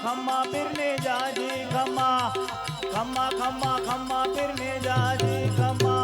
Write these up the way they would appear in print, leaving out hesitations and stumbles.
खम्मा फिरने जाजी खम्मा खम्मा खम्मा खम्मा फिरने जाजी खम्मा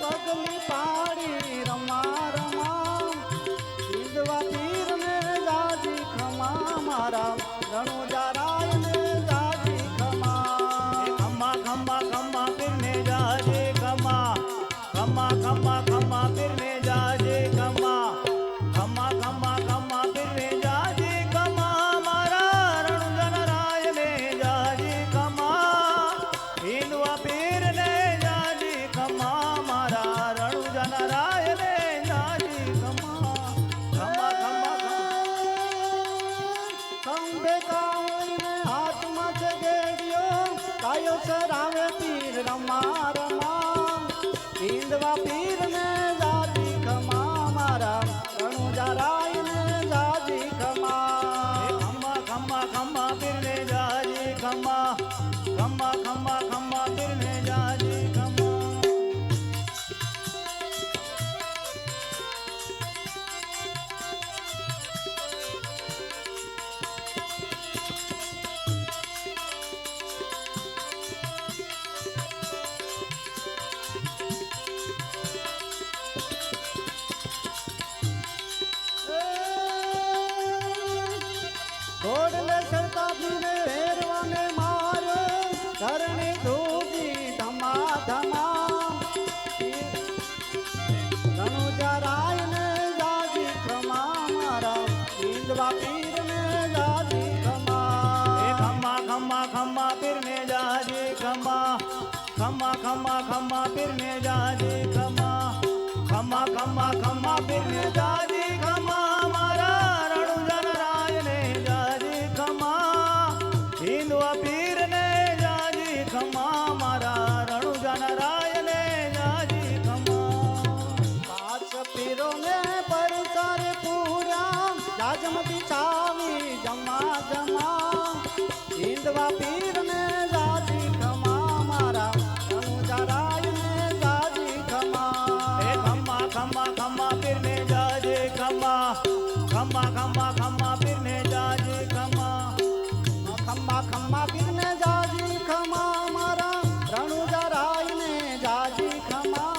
પગલી પાડી રમા રમા ઈંદવા પીર ને જાજી ખમા મારા રણુજારાય ને જાજી ખમા खम्मा खम्मा खम्मा फिरने जाजे खम्मा खम्मा खम्मा खम्मा फिरने जाजे खम्मा खम्मा खम्मा खम्मा फिरने जाजे खम्मा मारा रणजन राय ने जाजे खम्मा हिंदवा पीर ने जाजे खम्मा मारा रणजन राय ने जाजे खम्मा खम्मा खम्मा ખંભે કાવડીને હાથમાં છે ગેડિયો કાયો સરાવે પીર રમા રમા ઈંદવા પીર ને જાજી ખમા મારા રણુજારાય ને જાજી ખમા खम्मा खम्मा खम्मा फिरने जाजे खम्मा खम्मा खम्मा खम्मा फिरने जाजे खम्मा ઘોડલે ચડતા પીને વેરવાને માર ધરણી ધૂજી ધમા ધમા રણુજારાય ને જાજી ખમા મારા ઈંદવા પીર ને જાજી ખમા खम्मा खम्मा खम्मा फिरने जाजे खम्मा खम्मा खम्मा खम्मा फिरने जाजे खम्मा खम्मा खम्मा खम्मा फिरने जाजे खम्मा मारा रणजन राय ने जाजे खम्मा हिंदवा पीर ने जाजे खम्मा मारा रणजन राय ने जाजे खम्मा पांच पीरो ने परसार पूरा जाजमती छावी जमा जमा ઈંદવા પીર ને જાજી ખમા મારા રણુજારાય ને જાજી ખમા खम्मा खम्मा खम्मा फिरने जाजे खम्मा खम्मा खम्मा खम्मा फिरने जाजे खम्मा ખમ્મા ખમ્મા પીર ને જાજી ખમા મારા રણુજારાય ને જાજી ખમા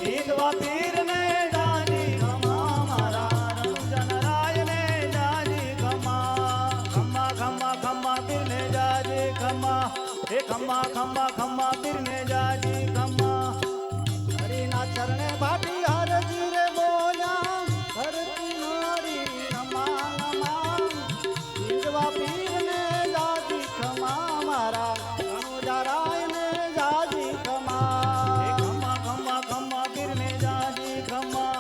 ઈંદવા પીર ને જાજી ખમ્મા મારા રણજન રાય ને જાજી ખમ્મા ખમ્મા ખમ્મા ખમ્મા ફિરને જાજે ખમ્મા હે ખમ્મા ખમ્મા ખમ્મા ફિરને જાજી ખમ્મા હરિના ચરણે ભાટી હરજી રે બોલ્યા ધરતી મારી રમા રમા ઈંદવા પીર ને જાજી ખમા મારા રણુજારાય ને જાજી હે ખમા ખમ્મા ખમ્મા ખમ્મા ફિરને જાજી ખમ્મા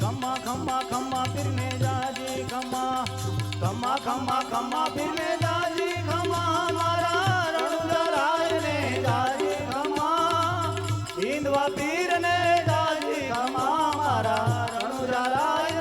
ખમ્મા ખમ્મા ખમ્મા ફિરને જાજી ખમ્મા ખમ્મા ખમ્મા ખમ્મા ફિરને જાજી ખમ્મા મારા રણુજરાય ને જાજી ખમ્મા હિંદવા પીર ને જાજી ખમ્મા મારા રણુજરાય